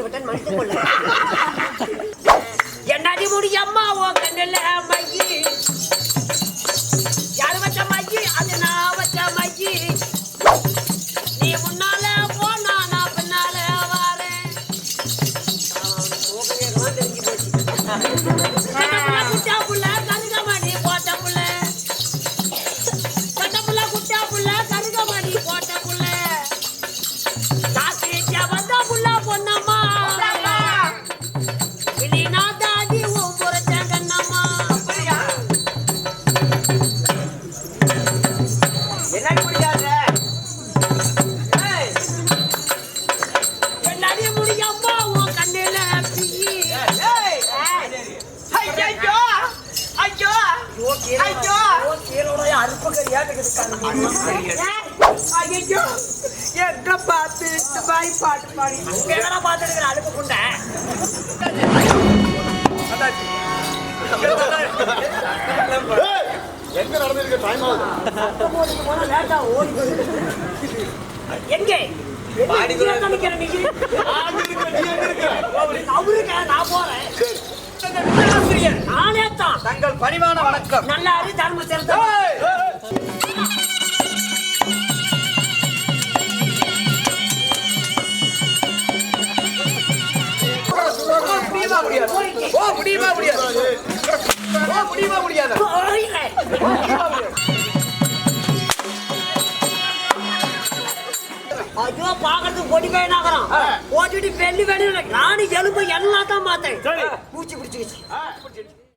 போட்டேன் மனுஷன் கொள்ள என்னடி முடியம்மா ஓ கண்ணில் மையி யாரு வச்ச மையி அது நான் வச்ச மையி நீ முன்னால போனா நான் பின்னால வாரேன் தெரிஞ்சு போச்சு குட்டா புள்ள கருகமணி போட்ட புள்ள கட்ட புள்ள குட்டா புள்ள கருகமணி போட்ட புள்ள காசி வந்த புள்ள பொன்னம்மா இல்லைனா தாடி ஊம்புறச்சேன் கண்ணம்மா என்ன முடியாத என்னடி முடியம்மா உன் கண்ணில எங்க பார்த்து பாய் பாட்டு பாடி பாத்துக்கிற அழுப்பு புண்ட எங்க நடந்திருக்க டைம் ஆகுது எங்கே நான் போறேன் நானே தான் தங்கள் பணிவான வணக்கம் நல்லாரு தர்ம சேர்த்த முடியுமா முடியாது ஐயோ பாக்குறதுக்கு பொடி பையனாகிறான் ஓட்டிட்டு பெல்லி வேணும் நானும் எலும்பு எல்லாம் தான் பார்த்தேன் பூச்சி பிடிச்சிக்கிச்சு